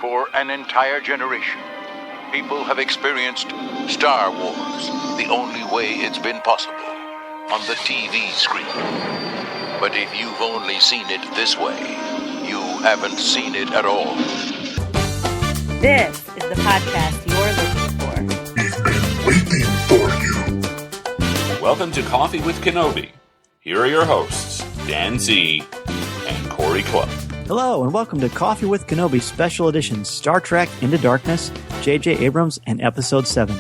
For an entire generation, people have experienced Star Wars the only way it's been possible, on the TV screen. But if you've only seen it this way, you haven't seen it at all. This is the podcast you're looking for. We've been waiting for you. Welcome to Coffee with Kenobi. Here are your hosts, Dan Z and Corey Clubb. Hello, and welcome to Coffee with Kenobi Special Edition Star Trek Into Darkness, J.J. Abrams, and Episode 7.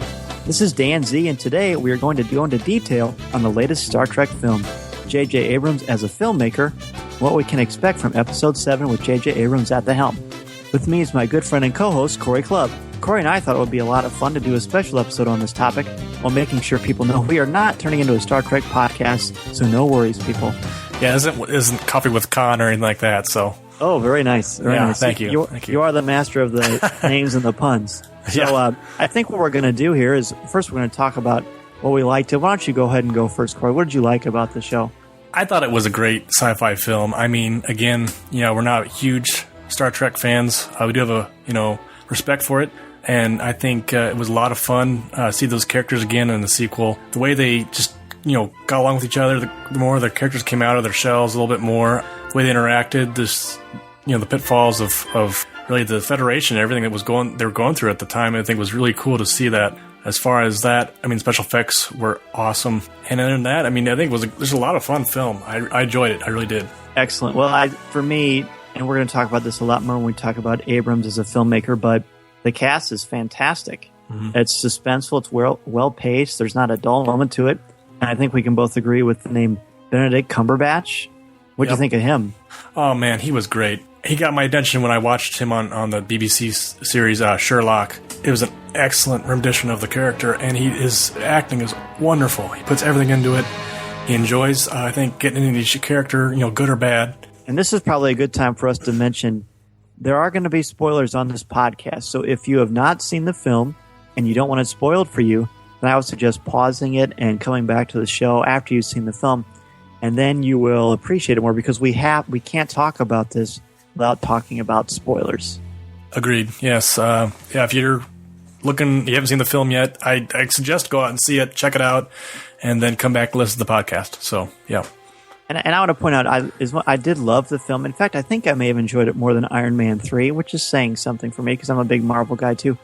This is Dan Z, and today we are going to go into detail on the latest Star Trek film, J.J. Abrams as a filmmaker, what we can expect from Episode 7 with J.J. Abrams at the helm. With me is my good friend and co-host, Corey Clubb. Corey and I thought it would be a lot of fun to do a special episode on this topic while making sure people know we are not turning into a Star Trek podcast, so no worries, people. Yeah, isn't Coffee with Khan or anything like that, so... Oh, very nice. Very nice. Thank you. You are the master of the names and the puns. So I think what we're going to do here is, first we're going to talk about what we liked. Why don't you go ahead and go first, Corey? What did you like about the show? I thought it was a great sci-fi film. I mean, again, we're not huge Star Trek fans. We do have a, respect for it. And I think it was a lot of fun see those characters again in the sequel. The way they just, got along with each other, the more their characters came out of their shells a little bit more, the way they interacted, this, the pitfalls of really the Federation and everything that they were going through at the time. I think it was really cool to see that. As far as that, special effects were awesome. And other than that, I think there's a lot of fun film. I enjoyed it. I really did. Excellent. Well, for me, and we're going to talk about this a lot more when we talk about Abrams as a filmmaker, but the cast is fantastic. Mm-hmm. It's suspenseful. It's well-paced. There's not a dull moment to it. And I think we can both agree with the name Benedict Cumberbatch. What do you think of him? Oh, man, he was great. He got my attention when I watched him on the BBC series Sherlock. It was an excellent rendition of the character, and his acting is wonderful. He puts everything into it. He enjoys, I think, getting into each character, good or bad. And this is probably a good time for us to mention there are going to be spoilers on this podcast. So if you have not seen the film and you don't want it spoiled for you, then I would suggest pausing it and coming back to the show after you've seen the film. And then you will appreciate it more because we can't talk about this without talking about spoilers. Agreed. Yes. If you're looking, you haven't seen the film yet, I suggest go out and see it, check it out, and then come back and listen to the podcast. So, yeah. And I want to point out, I did love the film. In fact, I think I may have enjoyed it more than Iron Man 3, which is saying something for me because I'm a big Marvel guy too.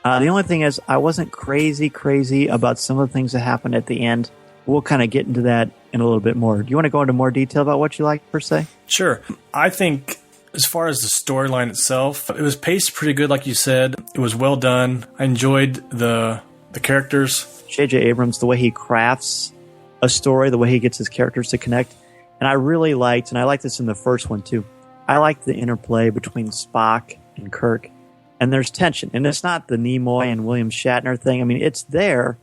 The only thing is, I wasn't crazy about some of the things that happened at the end. We'll kind of get into that in a little bit more. Do you want to go into more detail about what you liked, per se? Sure. I think as far as the storyline itself, it was paced pretty good, like you said. It was well done. I enjoyed the characters. J.J. Abrams, the way he crafts a story, the way he gets his characters to connect. And I really liked, and I liked this in the first one too, I liked the interplay between Spock and Kirk. And there's tension. And it's not the Nimoy and William Shatner thing. It's there.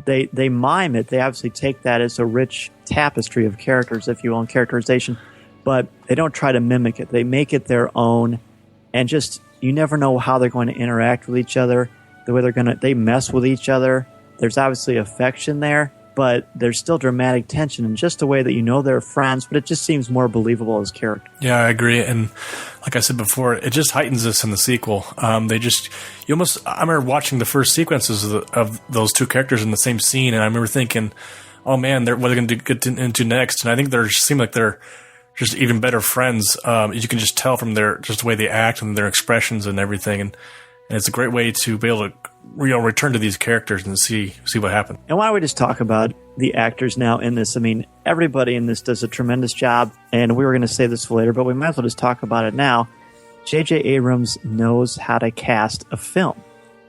But they mime it. They obviously take that as a rich tapestry of characters, if you will, and characterization. But they don't try to mimic it. They make it their own. And just, you never know how they're going to interact with each other. The way they mess with each other. There's obviously affection there. But there's still dramatic tension in just a way that they're friends, but it just seems more believable as character. Yeah, I agree. And like I said before, it just heightens this in the sequel. I remember watching the first sequences of those two characters in the same scene, and I remember thinking, oh man, what are they going to get into next? And I think they seem like they're just even better friends. You can just tell from just the way they act and their expressions and everything. And it's a great way to be able to return to these characters and see what happened. And why don't we just talk about the actors now in this? Everybody in this does a tremendous job, and we were going to say this for later, but we might as well just talk about it now. J.J. Abrams knows how to cast a film.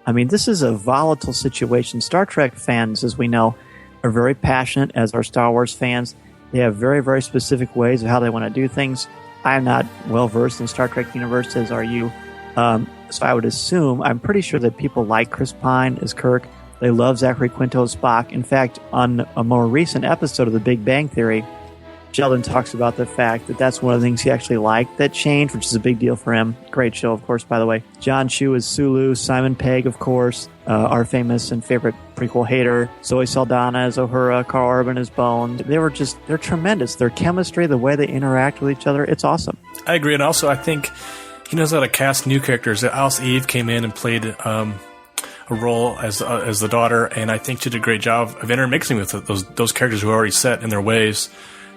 This is a volatile situation. Star Trek fans, as we know, are very passionate, as are Star Wars fans. They have very, very specific ways of how they want to do things. I'm not well-versed in Star Trek universe, as are you. So I would assume, I'm pretty sure that people like Chris Pine as Kirk. They love Zachary Quinto as Spock. In fact, on a more recent episode of The Big Bang Theory, Sheldon talks about the fact that that's one of the things he actually liked that changed, which is a big deal for him. Great show, of course, by the way. John Chu is Sulu, Simon Pegg, of course, our famous and favorite prequel hater. Zoe Saldana as Uhura, Carl Urban as Bone. They're tremendous. Their chemistry, the way they interact with each other, it's awesome. I agree. And also, I think he knows how to cast new characters. Alice Eve came in and played a role as the daughter, and I think she did a great job of intermixing with those characters who are already set in their ways.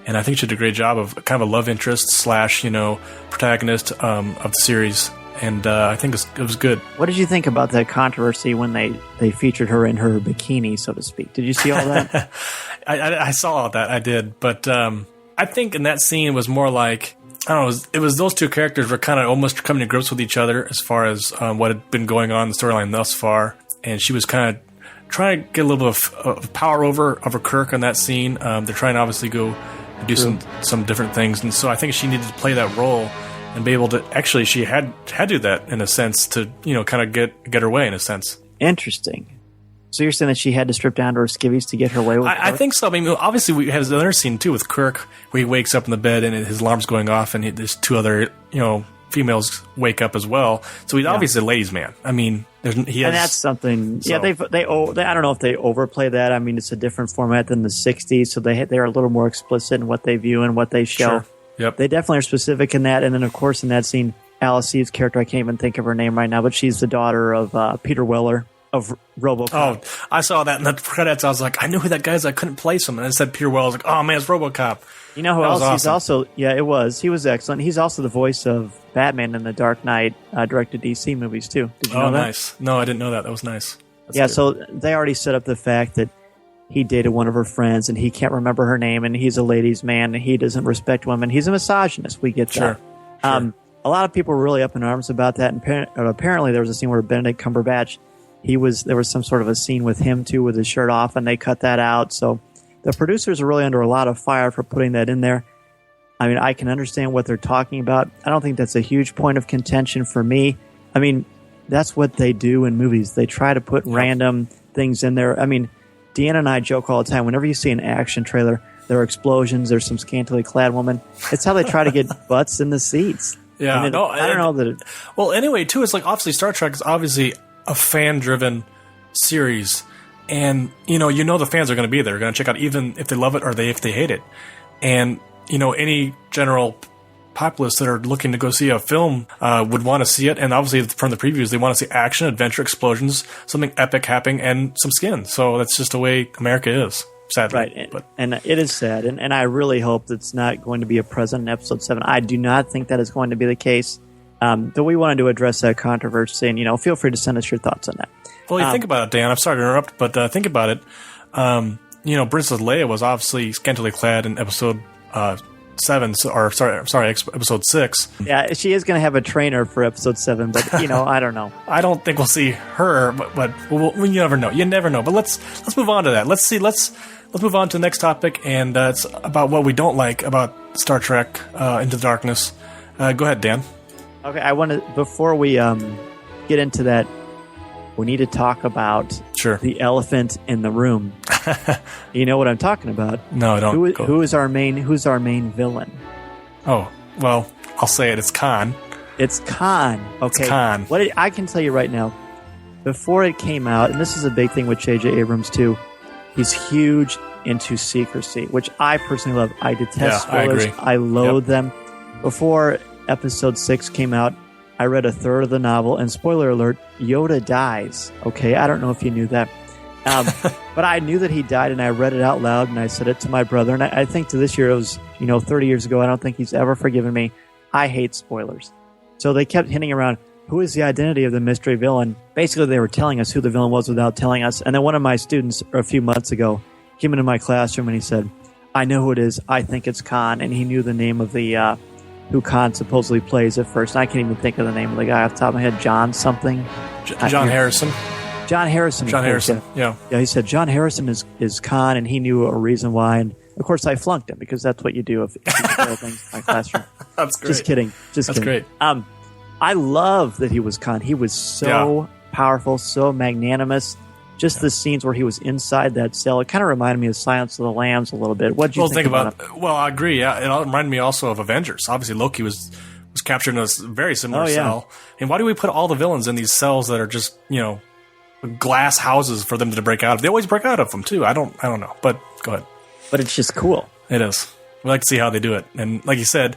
And I think she did a great job of kind of a love interest / protagonist of the series. And I think it was good. What did you think about that controversy when they featured her in her bikini, so to speak? Did you see all that? I saw all that. I did. But I think in that scene it was more like, I don't know, it was those two characters were kind of almost coming to grips with each other as far as what had been going on in the storyline thus far. And she was kind of trying to get a little bit of power over Kirk on that scene. They're trying to obviously go and do some different things. And so I think she needed to play that role and be able to, actually, she had to do that in a sense to, kind of get her way in a sense. Interesting. So you're saying that she had to strip down to her skivvies to get her way with Kirk? I think so. I mean, obviously we have another scene too with Kirk where he wakes up in the bed and his alarm's going off and there's two other, females wake up as well. So he's obviously a ladies' man. I mean, and that's something. So. Yeah, they I don't know if they overplay that. I mean, it's a different format than the '60s, so they are a little more explicit in what they view and what they show. Sure. Yep. They definitely are specific in that. And then, of course, in that scene, Alice Eve's character, I can't even think of her name right now, but she's the daughter of Peter Weller of RoboCop. Oh, I saw that in the credits. I was like, I knew who that guy is. I couldn't place him. And it said Peter Weller. I was like, oh, man, it's RoboCop. You know who else? Awesome. He's also, it was. He was excellent. He's also the voice of Batman in the Dark Knight directed DC movies, too. Did you know that? Oh, nice. No, I didn't know that. That was nice. That's good. So they already set up the fact that he dated one of her friends, and he can't remember her name, and he's a ladies' man, and he doesn't respect women. He's a misogynist. We get that. Sure. A lot of people were really up in arms about that, and apparently there was a scene where Benedict Cumberbatch, there was some sort of a scene with him, too, with his shirt off, and they cut that out. So the producers are really under a lot of fire for putting that in there. I mean, I can understand what they're talking about. I don't think that's a huge point of contention for me. I mean, that's what they do in movies. They try to put random things in there. I mean, Deanna and I joke all the time. Whenever you see an action trailer, there are explosions, there's some scantily clad woman. It's how they try to get butts in the seats. Yeah. I don't know that well, anyway, too, it's like obviously Star Trek is obviously a fan-driven series. And, the fans are going to be there. They're going to check out even if they love it or if they hate it. And, any general populace that are looking to go see a film would want to see it. And obviously from the previews, they want to see action, adventure, explosions, something epic happening, and some skin. So that's just the way America is, sadly. Right. And it is sad. And I really hope that's not going to be a present in Episode 7. I do not think that is going to be the case. But we wanted to address that controversy. And, feel free to send us your thoughts on that. Well, you think about it, Dan. I'm sorry to interrupt, but think about it. Princess Leia was obviously scantily clad in Episode 7, Episode 6. Yeah, she is going to have a trainer for Episode 7, but I don't know. I don't think we'll see her, but you never know. You never know. But let's move on to that. Let's move on to the next topic, and it's about what we don't like about Star Trek Into the Darkness. Go ahead, Dan. Okay, I want to before we get into that. We need to talk about the elephant in the room. You know what I'm talking about? No, I don't. Who's our main villain? Oh, well, I'll say it. It's Khan. It's Khan. Okay. It's Khan. I can tell you right now, before it came out, and this is a big thing with J.J. Abrams too, he's huge into secrecy, which I personally love. I detest spoilers. I agree. I loathe them. Before Episode 6 came out, I read a third of the novel, and spoiler alert, Yoda dies. Okay, I don't know if you knew that. But I knew that he died, and I read it out loud, and I said it to my brother. And I think to this year, it was 30 years ago. I don't think he's ever forgiven me. I hate spoilers. So they kept hinting around, who is the identity of the mystery villain? Basically, they were telling us who the villain was without telling us. And then one of my students, a few months ago, came into my classroom, and he said, I know who it is. I think it's Khan. And he knew the name of the... who Khan supposedly plays at first. And I can't even think of the name of the guy off the top of my head. John something? John Harrison. John Harrison. John Harrison, yeah. Yeah, he said John Harrison is Khan, and he knew a reason why. And, of course, I flunked him, because that's what you do if you fail things in my classroom. That's great. Just kidding. That's great. I love that he was Khan. He was so powerful, so magnanimous. Just the scenes where he was inside that cell, it kind of reminded me of Silence of the Lambs a little bit. What did you think about it? Well, I agree. Yeah, it reminded me also of Avengers. Obviously, Loki was captured in a very similar cell. And why do we put all the villains in these cells that are just glass houses for them to break out of? They always break out of them too. I don't know. But go ahead. But it's just cool. It is. We like to see how they do it. And like you said,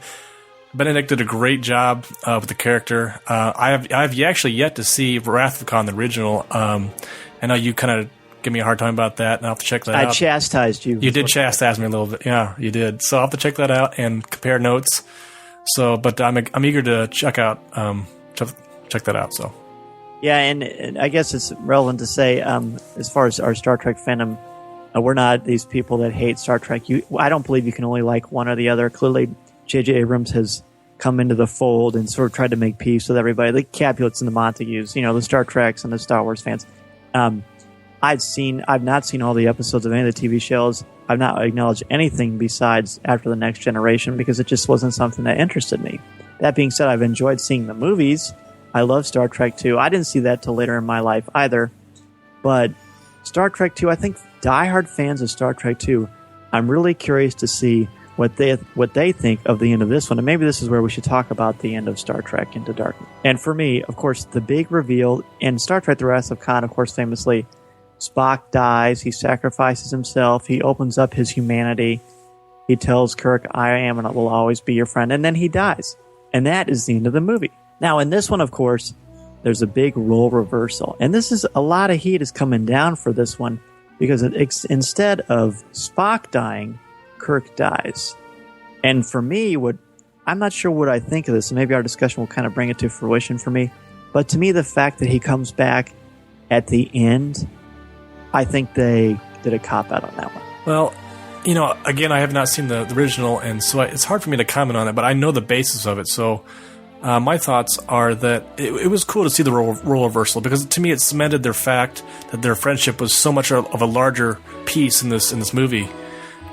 Benedict did a great job with the character. I've actually yet to see Wrath of Khan, the original. I know you kind of give me a hard time about that, and I'll have to check that out. I chastised you. You did chastise me a little bit. Yeah, you did. So I'll have to check that out and compare notes. So, but I'm eager to check out check that out. So. Yeah, and I guess it's relevant to say, as far as our Star Trek fandom, we're not these people that hate Star Trek. I don't believe you can only like one or the other. Clearly, J.J. Abrams has come into the fold and sort of tried to make peace with everybody, the Capulets and the Montagues, the Star Treks and the Star Wars fans. I've not seen all the episodes of any of the TV shows. I've not acknowledged anything besides After the Next Generation because it just wasn't something that interested me. That being said, I've enjoyed seeing the movies. I love Star Trek 2. I didn't see that till later in my life either. But Star Trek 2, I think diehard fans of Star Trek 2, I'm really curious to see what they think of the end of this one. And maybe this is where we should talk about the end of Star Trek Into Darkness. And for me, of course, the big reveal in Star Trek The Wrath of Khan, of course, famously, Spock dies. He sacrifices himself. He opens up his humanity. He tells Kirk, I am and I will always be your friend. And then he dies. And that is the end of the movie. Now, in this one, of course, there's a big role reversal. And this is a lot of heat is coming down for this one because instead of Spock dying, Kirk dies. And for me, I'm not sure what I think of this, and maybe our discussion will kind of bring it to fruition for me. But to me, the fact that he comes back at the end, I think they did a cop-out on that one. Well, again, I have not seen the original, and so it's hard for me to comment on it, but I know the basis of it, so... my thoughts are that it was cool to see the role reversal because to me it cemented their fact that their friendship was so much of a larger piece in this movie,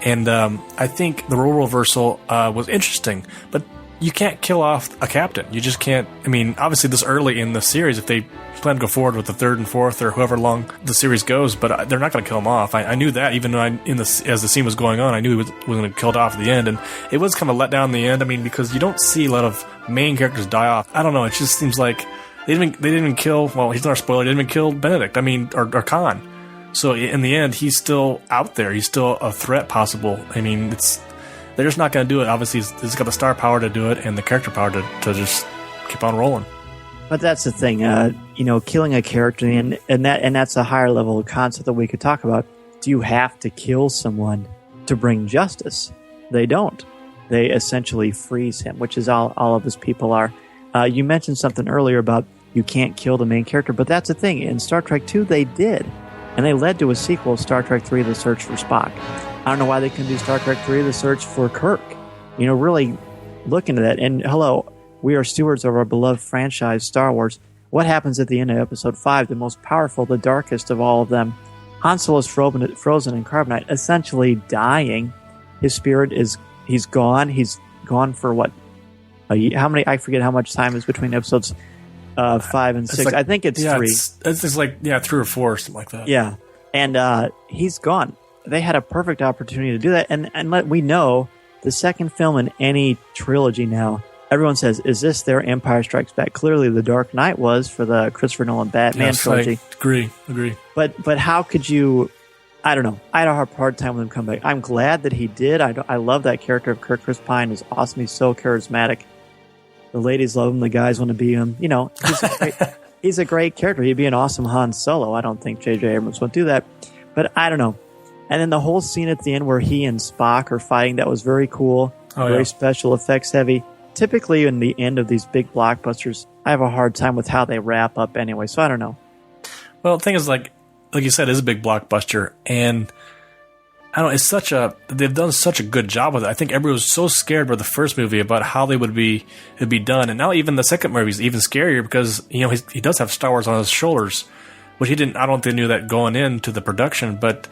and I think the role reversal was interesting. But you can't kill off a captain. You just can't. I mean, obviously this early in the series, if they plan to go forward with the third and fourth or however long the series goes, but they're not going to kill him off. I knew that even as the scene was going on, I knew he was going to be killed off at the end, and it was kind of let down in the end. I mean, because you don't see a lot of main characters die off. I don't know. It just seems like they didn't even kill. Well, he's not a spoiler. They didn't even kill Benedict. I mean, or Khan. So in the end, he's still out there. He's still a threat possible. I mean, they're just not going to do it. Obviously, he's got the star power to do it and the character power to just keep on rolling. But that's the thing, killing a character, and that's a higher level concept that we could talk about. Do you have to kill someone to bring justice? They don't. They essentially freeze him, which is all of his people are. You mentioned something earlier about you can't kill the main character, but that's the thing. In Star Trek 2, they did. And they led to a sequel, Star Trek 3, The Search for Spock. I don't know why they couldn't do Star Trek 3, The Search for Kirk. Really look into that. And hello, we are stewards of our beloved franchise, Star Wars. What happens at the end of Episode 5, the most powerful, the darkest of all of them? Han Solo is frozen in carbonite, essentially dying. His spirit he's gone. He's gone for what? How many? I forget how much time is between episodes 5 and 6. I think it's 3. It's like 3 or 4, something like that. Yeah, and he's gone. They had a perfect opportunity to do that, and we know the second film in any trilogy now. Everyone says, "Is this their Empire Strikes Back?" Clearly, The Dark Knight was for the Christopher Nolan Batman trilogy. I agree. But how could you? I don't know. I had a hard time with him coming back. I'm glad that he did. I love that character of Kirk. Chris Pine is awesome. He's so charismatic. The ladies love him. The guys want to be him. He's a great character. He'd be an awesome Han Solo. I don't think J.J. Abrams would do that. But I don't know. And then the whole scene at the end where he and Spock are fighting, that was very cool. Very special effects heavy. Typically, in the end of these big blockbusters, I have a hard time with how they wrap up anyway. So I don't know. Well, the thing is, like you said, it is a big blockbuster. And I don't know, they've done such a good job with it. I think everybody was so scared by the first movie about how it'd be done. And now even the second movie is even scarier because, he does have Star Wars on his shoulders, which he didn't, I don't think they knew that going into the production. But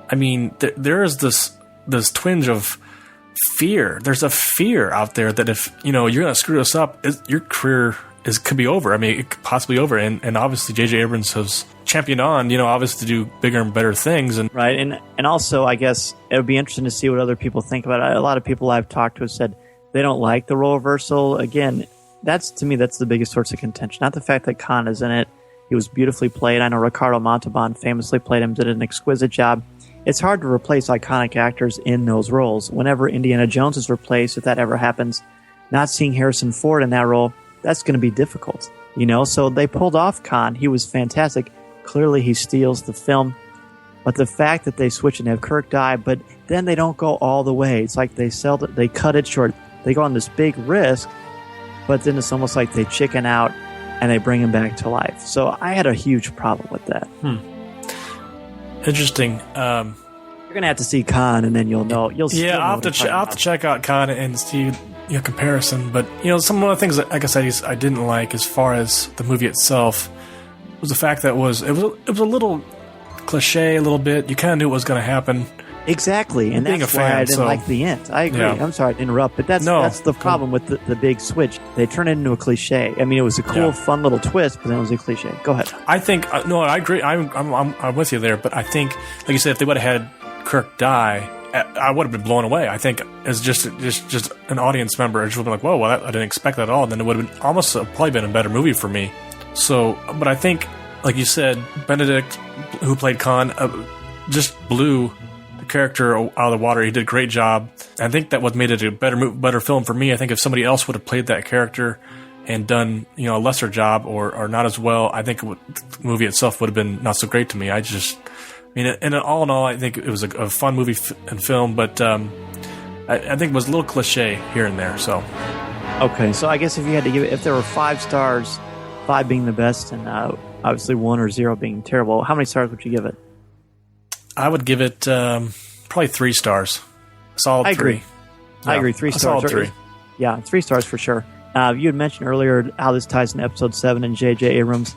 I mean, there is this twinge of fear. There's a fear out there that if, you're going to screw this up, your career could be over. I mean, it could possibly be over. And obviously J.J. Abrams has championed on, obviously to do bigger and better things. And right. And also, I guess it would be interesting to see what other people think about it. A lot of people I've talked to have said they don't like the role reversal. Again, that's the biggest source of contention. Not the fact that Khan is in it. He was beautifully played. I know Ricardo Montalban famously played him, did an exquisite job. It's hard to replace iconic actors in those roles. Whenever Indiana Jones is replaced, if that ever happens, not seeing Harrison Ford in that role, that's going to be difficult, you know? So they pulled off Khan. He was fantastic. Clearly, he steals the film. But the fact that they switch and have Kirk die, but then they don't go all the way. It's like they cut it short. They go on this big risk, but then it's almost like they chicken out and they bring him back to life. So I had a huge problem with that. Interesting. You're going to have to see Khan, and then you'll know. Yeah, I'll have to check out Khan and see comparison. But some of the things that, like I said, I didn't like as far as the movie itself was the fact that it was a little cliche, a little bit. You kind of knew what was going to happen. Exactly, and that's why I didn't like the end. I agree. Yeah. I'm sorry to interrupt, but that's the problem with the big switch. They turn it into a cliche. I mean, it was a cool, fun little twist, but then it was a cliche. Go ahead. I think no, I agree. I'm with you there, but I think, like you said, if they would have had Kirk die, I would have been blown away. I think as just an audience member, I just would have been like, whoa, well, I didn't expect that at all. And then it would have been almost probably been a better movie for me. So, but I think, like you said, Benedict, who played Khan, just blew the character out of the water. He did a great job. I think that what made it a better film for me. I think if somebody else would have played that character and done a lesser job or not as well, I think the movie itself would have been not so great to me. I mean, and all in all, I think it was a fun movie and film, but I think it was a little cliche here and there. So, okay, so I guess if you had to give it, if there were 5 stars, 5 being the best, and obviously 1 or 0 being terrible, how many stars would you give it? I would give it probably 3 stars. Solid 3. Agree. I agree. 3 stars. Solid 3. Yeah, 3 stars for sure. You had mentioned earlier how this ties in episode 7 and J.J. Abrams.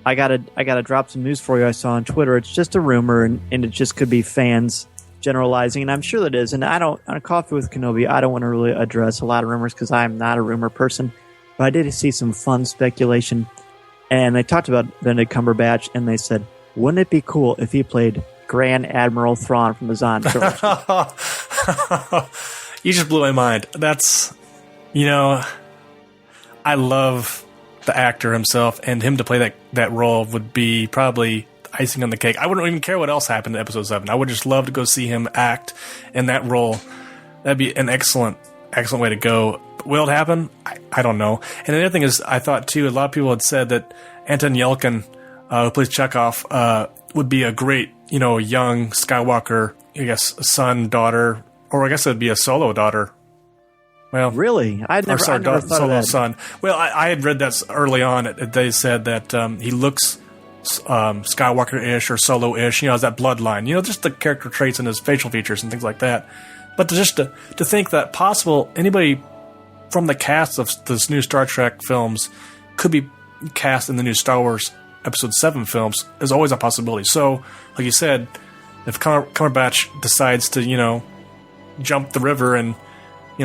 I gotta drop some news for you. I saw on Twitter. It's just a rumor, and it just could be fans generalizing, and I'm sure that is. And on Coffee with Kenobi, I don't want to really address a lot of rumors because I'm not a rumor person. But I did see some fun speculation, and they talked about Benedict Cumberbatch, and they said, wouldn't it be cool if he played Grand Admiral Thrawn from the Zahn trilogy? You just blew my mind. That's, I love the actor himself, and him to play that role would be probably icing on the cake. I wouldn't even care what else happened in episode 7. I would just love to go see him act in that role. That'd be an excellent way to go. Will it happen? I don't know. And the other thing is, I thought too, a lot of people had said that Anton Yelchin, who plays Chekhov, would be a great, young Skywalker, I guess, son, daughter, or I guess it would be a solo daughter. Well, really? I never thought of that. Son. Well, I had read that early on. They said that he looks Skywalker-ish or Solo-ish. Has that bloodline. Just the character traits and his facial features and things like that. But to think that possible anybody from the cast of this new Star Trek films could be cast in the new Star Wars Episode 7 films is always a possibility. So, like you said, if Cumberbatch decides to, jump the river and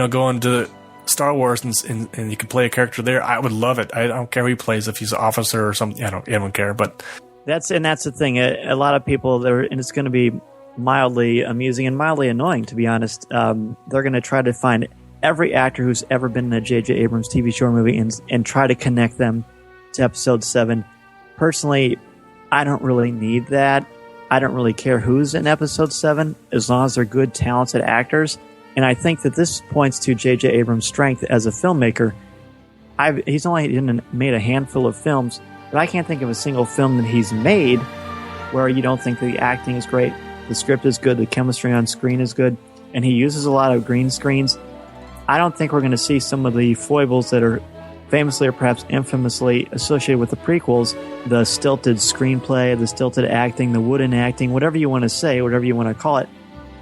go into Star Wars and you can play a character there, I would love it. I don't care who he plays, if he's an officer or something. I don't care. But that's the thing. A lot of people there, and it's going to be mildly amusing and mildly annoying, to be honest. They're going to try to find every actor who's ever been in a J.J. Abrams TV show or movie and try to connect them to Episode 7. Personally, I don't really need that. I don't really care who's in Episode 7 as long as they're good, talented actors. And I think that this points to J.J. Abrams' strength as a filmmaker. He's only made a handful of films, but I can't think of a single film that he's made where you don't think that the acting is great, the script is good, the chemistry on screen is good, and he uses a lot of green screens. I don't think we're going to see some of the foibles that are famously or perhaps infamously associated with the prequels, the stilted screenplay, the stilted acting, the wooden acting, whatever you want to say, whatever you want to call it.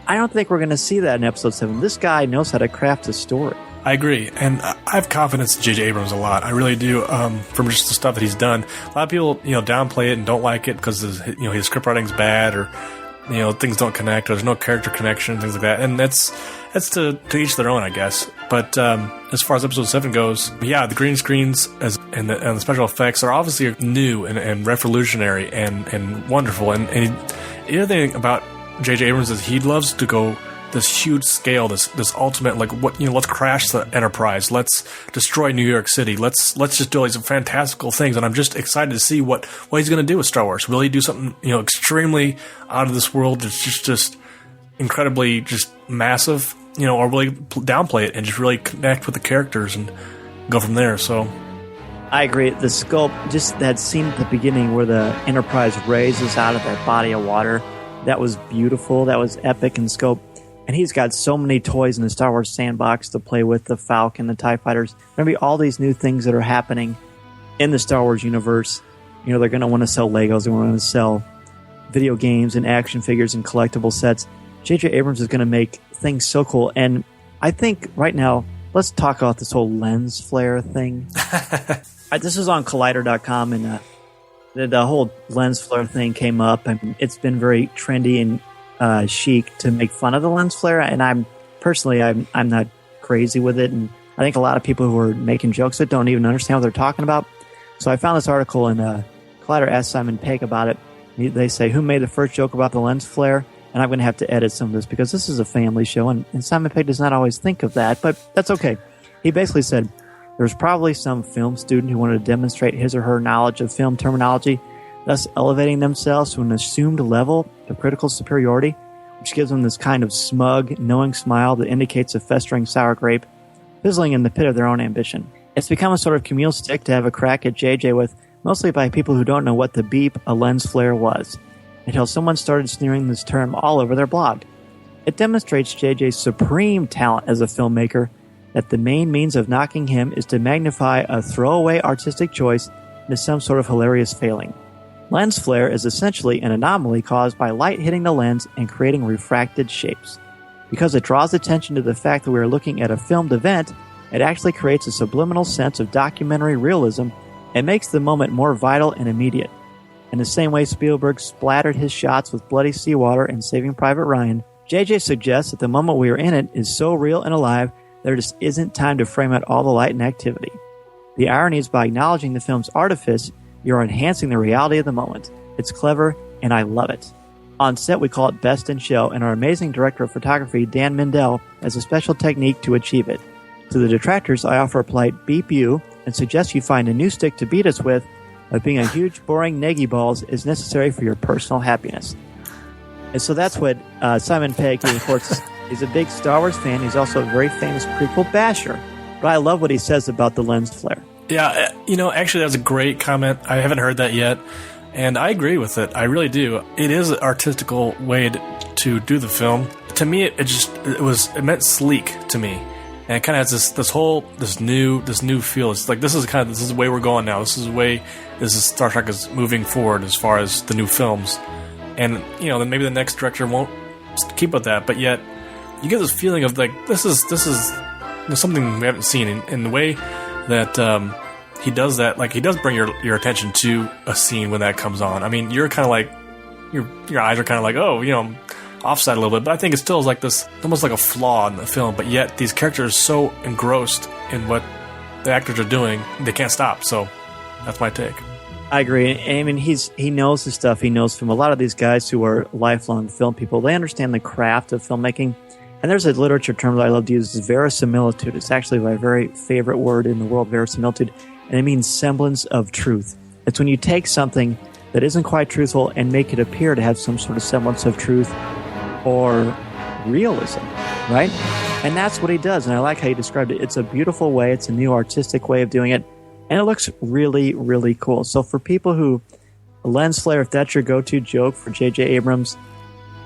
I don't think we're going to see that in Episode 7. This guy knows how to craft a story. I agree, and I have confidence in J.J. Abrams a lot. I really do, from just the stuff that he's done. A lot of people, downplay it and don't like it because his script writing's bad, or things don't connect, or there's no character connection, things like that. And that's to each their own, I guess. But as far as Episode 7 goes, the green screens and the special effects are obviously new and revolutionary and wonderful. And the other thing about J.J. Abrams is he loves to go this huge scale, this ultimate, like, what, let's crash the Enterprise, let's destroy New York City, let's just do all these fantastical things. And I'm just excited to see what he's going to do with Star Wars. Will he do something extremely out of this world that's just incredibly just massive? or really downplay it and just really connect with the characters and go from there. So I agree. The sculpt, just that scene at the beginning where the Enterprise raises out of that body of water, that was beautiful. That was epic in scope. And he's got so many toys in the Star Wars sandbox to play with, the Falcon, the TIE Fighters. There'll be all these new things that are happening in the Star Wars universe. They're going to want to sell Legos. They're going to sell video games and action figures and collectible sets. J.J. Abrams is going to make things so cool. And I think right now, let's talk about this whole lens flare thing. This is on Collider.com, and the whole lens flare thing came up, and it's been very trendy and chic to make fun of the lens flare, and I'm not crazy with it, and I think a lot of people who are making jokes that don't even understand what they're talking about. So I found this article, and Collider asked Simon Pegg about it. They say, who made the first joke about the lens flare? And I'm going to have to edit some of this because this is a family show, and Simon Pegg does not always think of that, but that's okay. He basically said, there's probably some film student who wanted to demonstrate his or her knowledge of film terminology, thus elevating themselves to an assumed level of critical superiority, which gives them this kind of smug, knowing smile that indicates a festering sour grape, fizzling in the pit of their own ambition. It's become a sort of communal stick to have a crack at JJ with, mostly by people who don't know what the beep a lens flare was, until someone started sneering this term all over their blog. It demonstrates JJ's supreme talent as a filmmaker, that the main means of knocking him is to magnify a throwaway artistic choice into some sort of hilarious failing. Lens flare is essentially an anomaly caused by light hitting the lens and creating refracted shapes. Because it draws attention to the fact that we are looking at a filmed event, it actually creates a subliminal sense of documentary realism and makes the moment more vital and immediate. In the same way Spielberg splattered his shots with bloody seawater in Saving Private Ryan, JJ suggests that the moment we are in it is so real and alive there just isn't time to frame out all the light and activity. The irony is by acknowledging the film's artifice, you're enhancing the reality of the moment. It's clever, and I love it. On set, we call it best in show, and our amazing director of photography, Dan Mindell, has a special technique to achieve it. To the detractors, I offer a polite beep you and suggest you find a new stick to beat us with, but being a huge, boring neggy balls is necessary for your personal happiness. And so that's what Simon Pegg, who of course he's a big Star Wars fan. He's also a very famous prequel basher. But I love what he says about the lens flare. Yeah, actually that's a great comment. I haven't heard that yet, and I agree with it. I really do. It is an artistical way to do the film. To me, it meant sleek to me, and it kind of has this new feel. It's like this is the way we're going now. This is Star Trek is moving forward as far as the new films, and then maybe the next director won't keep with that, but yet you get this feeling of like this is something we haven't seen in the way that he does that. Like he does bring your attention to a scene when that comes on. I mean, you're kind of like your eyes are kind of like offside a little bit, but I think it still is like this, almost like a flaw in the film. But yet these characters are so engrossed in what the actors are doing, they can't stop. So that's my take. I agree. I mean, he knows his stuff. He knows from a lot of these guys who are lifelong film people. They understand the craft of filmmaking. And there's a literature term that I love to use, is verisimilitude. It's actually my very favorite word in the world, verisimilitude. And it means semblance of truth. It's when you take something that isn't quite truthful and make it appear to have some sort of semblance of truth or realism, right? And that's what he does. And I like how you described it. It's a beautiful way. It's a new artistic way of doing it. And it looks really, really cool. So for people who, lens flare, if that's your go-to joke for J.J. Abrams,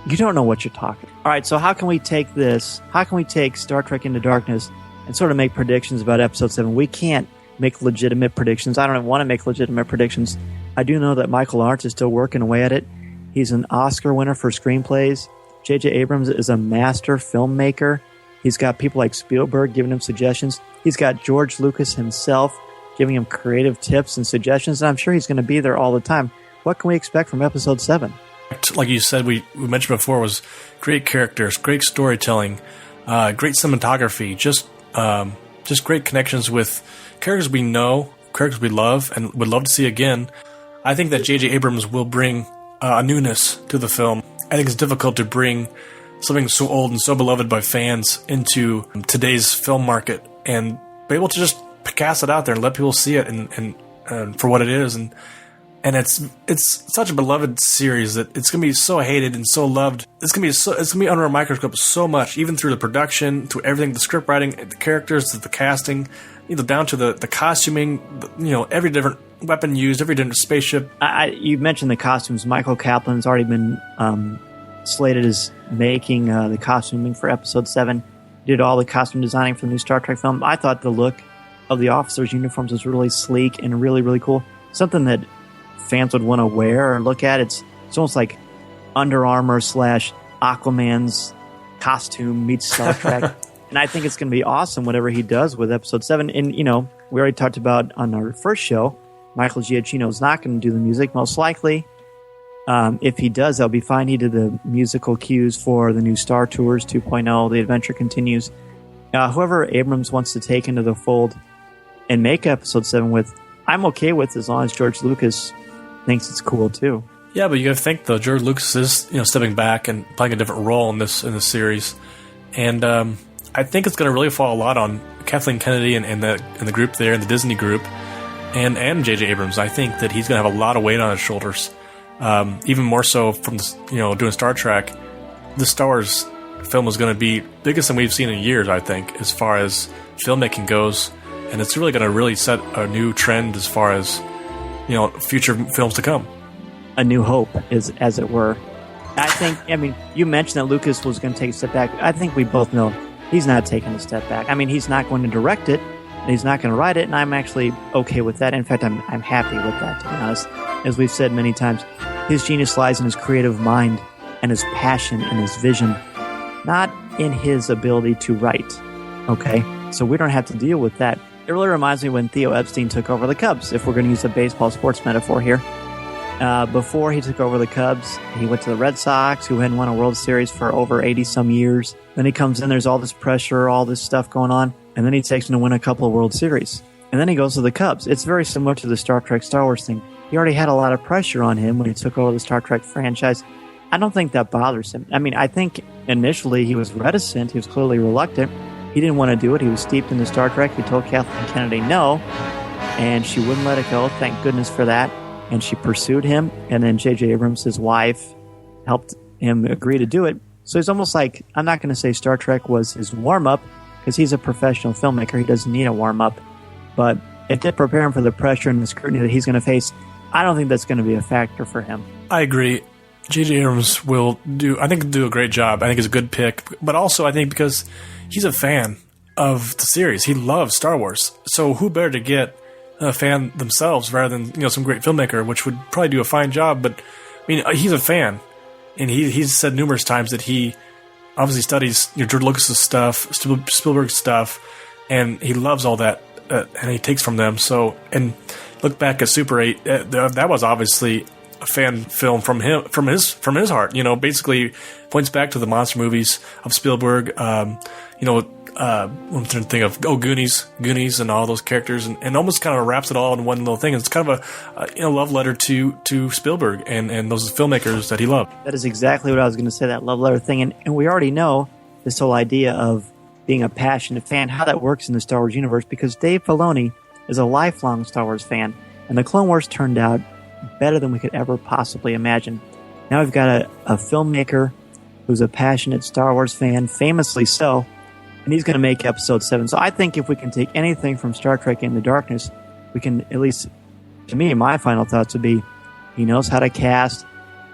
you don't know what you're talking. All right, so how can we take this? How can we take Star Trek Into Darkness and sort of make predictions about Episode 7? We can't make legitimate predictions. I don't even want to make legitimate predictions. I do know that Michael Lawrence is still working away at it. He's an Oscar winner for screenplays. J.J. Abrams is a master filmmaker. He's got people like Spielberg giving him suggestions. He's got George Lucas himself giving him creative tips and suggestions, and I'm sure he's going to be there all the time. What can we expect from Episode 7? Like you said, we mentioned before, was great characters, great storytelling, great cinematography, just great connections with characters we know, characters we love, and would love to see again. I think that J.J. Abrams will bring a newness to the film. I think it's difficult to bring something so old and so beloved by fans into today's film market and be able to just cast it out there and let people see it and for what it is. And And it's such a beloved series that it's going to be so hated and so loved. It's going to be under a microscope so much, even through the production, to everything, the script writing, the characters, the casting, down to the costuming, every different weapon used, every different spaceship. You mentioned the costumes. Michael Kaplan's already been slated as making the costuming for Episode 7. Did all the costume designing for the new Star Trek film. I thought the look of the officers' uniforms was really sleek and really, really cool. Something that fans would want to wear or look at. It's almost like Under Armour / Aquaman's costume meets Star Trek. And I think it's going to be awesome whatever he does with Episode 7. And, we already talked about on our first show, Michael Giacchino is not going to do the music, most likely. If he does, that'll be fine. He did the musical cues for the new Star Tours 2.0. The adventure continues. Whoever Abrams wants to take into the fold and make Episode 7 with, I'm okay with, as long as George Lucas thinks it's cool too. Yeah, but you got to think though, George Lucas is stepping back and playing a different role in this series, and I think it's going to really fall a lot on Kathleen Kennedy and the group there, and the Disney group, and J.J. Abrams. I think that he's going to have a lot of weight on his shoulders, even more so from doing Star Trek. The Star Wars film is going to be biggest than we've seen in years, I think, as far as filmmaking goes, and it's really going to really set a new trend as far as future films to come. A new hope, as it were. You mentioned that Lucas was going to take a step back. I think we both know he's not taking a step back. He's not going to direct it, and he's not going to write it, and I'm actually okay with that. In fact, I'm happy with that, to be honest. As we've said many times, his genius lies in his creative mind and his passion and his vision, not in his ability to write. Okay? So we don't have to deal with that. It really reminds me when Theo Epstein took over the Cubs, if we're going to use a baseball sports metaphor here. Before he took over the Cubs, he went to the Red Sox, who hadn't won a World Series for over 80-some years. Then he comes in, there's all this pressure, all this stuff going on, and then he takes him to win a couple of World Series. And then he goes to the Cubs. It's very similar to the Star Trek Star Wars thing. He already had a lot of pressure on him when he took over the Star Trek franchise. I don't think that bothers him. I think initially he was reticent. He was clearly reluctant. He didn't want to do it. He was steeped into Star Trek. He told Kathleen Kennedy no, and she wouldn't let it go. Thank goodness for that. And she pursued him, and then J.J. Abrams, his wife, helped him agree to do it. So it's almost like, I'm not going to say Star Trek was his warm-up, because he's a professional filmmaker. He doesn't need a warm-up. But if they prepare him for the pressure and the scrutiny that he's going to face, I don't think that's going to be a factor for him. I agree. J.J. Abrams will do a great job. I think it's a good pick. But also, I think because he's a fan of the series. He loves Star Wars. So who better to get a fan themselves rather than some great filmmaker, which would probably do a fine job. But he's a fan, and he's said numerous times that he obviously studies George Lucas's stuff, Spielberg's stuff, and he loves all that, and he takes from them. So, and look back at Super 8, that was obviously a fan film from his heart. Basically points back to the monster movies of Spielberg. I'm trying to think of Goonies, and all those characters, and almost kind of wraps it all in one little thing. It's kind of a love letter to Spielberg and those filmmakers that he loved. That is exactly what I was going to say. That love letter thing, and we already know this whole idea of being a passionate fan, how that works in the Star Wars universe, because Dave Filoni is a lifelong Star Wars fan, and the Clone Wars turned out better than we could ever possibly imagine. Now we've got a filmmaker who's a passionate Star Wars fan, famously so, and he's going to make Episode 7. So I think if we can take anything from Star Trek Into Darkness, we can, at least to me, my final thoughts would be, he knows how to cast,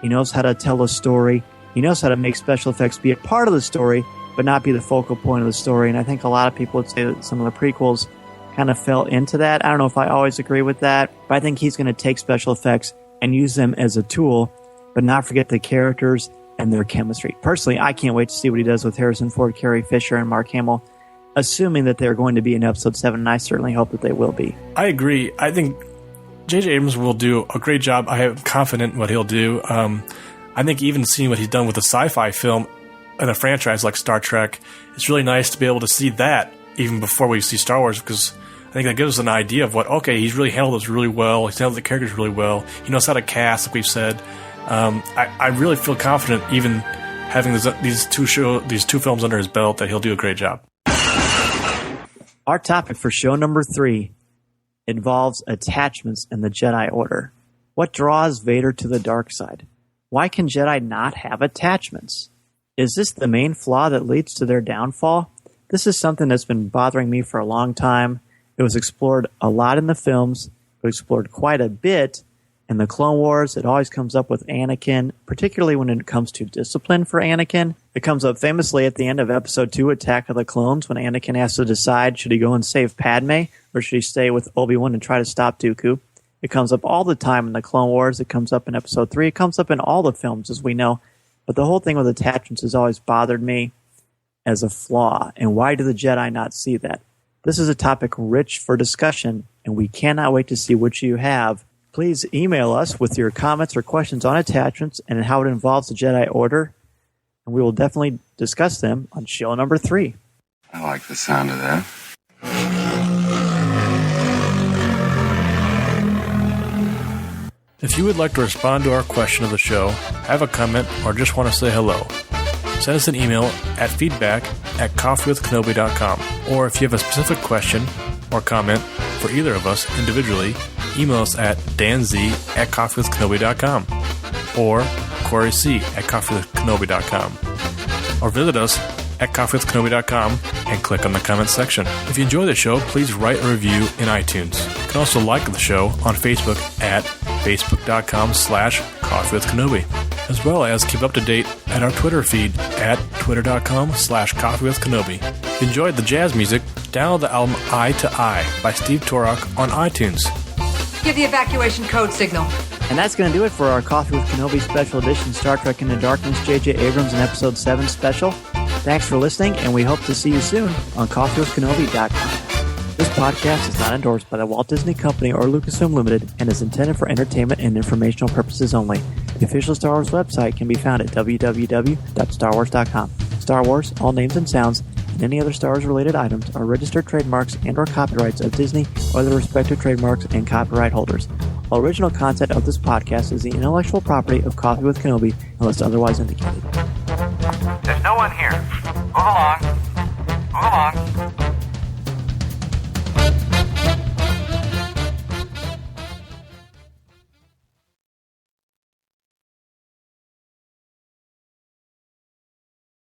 he knows how to tell a story, he knows how to make special effects be a part of the story, but not be the focal point of the story. And I think a lot of people would say that some of the prequels kind of fell into that. I don't know if I always agree with that, but I think he's going to take special effects and use them as a tool, but not forget the characters and their chemistry. Personally, I can't wait to see what he does with Harrison Ford, Carrie Fisher, and Mark Hamill, assuming that they're going to be in Episode 7, and I certainly hope that they will be. I agree. I think J.J. Abrams will do a great job. I am confident in what he'll do. I think even seeing what he's done with a sci-fi film in a franchise like Star Trek, it's really nice to be able to see that even before we see Star Wars, because I think that gives us an idea of he's really handled this really well. He's handled the characters really well. He knows how to cast, like we've said. I really feel confident, even having these two films under his belt, that he'll do a great job. Our topic for show number 3 involves attachments in the Jedi Order. What draws Vader to the dark side? Why can Jedi not have attachments? Is this the main flaw that leads to their downfall? This is something that's been bothering me for a long time. It was explored a lot in the films. It was explored quite a bit in the Clone Wars. It always comes up with Anakin, particularly when it comes to discipline for Anakin. It comes up famously at the end of Episode 2, Attack of the Clones, when Anakin has to decide, should he go and save Padme, or should he stay with Obi-Wan and try to stop Dooku? It comes up all the time in the Clone Wars. It comes up in Episode 3. It comes up in all the films, as we know. But the whole thing with attachments has always bothered me as a flaw. And why do the Jedi not see that? This is a topic rich for discussion, and we cannot wait to see what you have. Please email us with your comments or questions on attachments and how it involves the Jedi Order, and we will definitely discuss them on show number 3. I like the sound of that. If you would like to respond to our question of the show, have a comment, or just want to say hello, send us an email at feedback@coffeewithkenobi.com. Or if you have a specific question or comment for either of us individually, email us at danz@coffeewithkenobi.com or coryc@coffeewithkenobi.com. Or visit us at coffeewithkenobi.com and click on the comments section. If you enjoy the show, please write a review in iTunes. You can also like the show on Facebook at facebook.com/coffeewithkenobi, as well as keep up to date at our Twitter feed at twitter.com/coffeewithkenobi. If you enjoyed the jazz music, download the album Eye to Eye by Steve Torok on iTunes. Give the evacuation code signal. And that's going to do it for our Coffee with Kenobi Special Edition Star Trek Into Darkness J.J. Abrams and Episode 7 special. Thanks for listening, and we hope to see you soon on coffeewithkenobi.com. This podcast is not endorsed by the Walt Disney Company or Lucasfilm Limited and is intended for entertainment and informational purposes only. The official Star Wars website can be found at www.starwars.com. Star Wars, all names and sounds, and any other Star Wars-related items are registered trademarks and/or copyrights of Disney or their respective trademarks and copyright holders. All original content of this podcast is the intellectual property of Coffee with Kenobi unless otherwise indicated. There's no one here. Move along. Move along.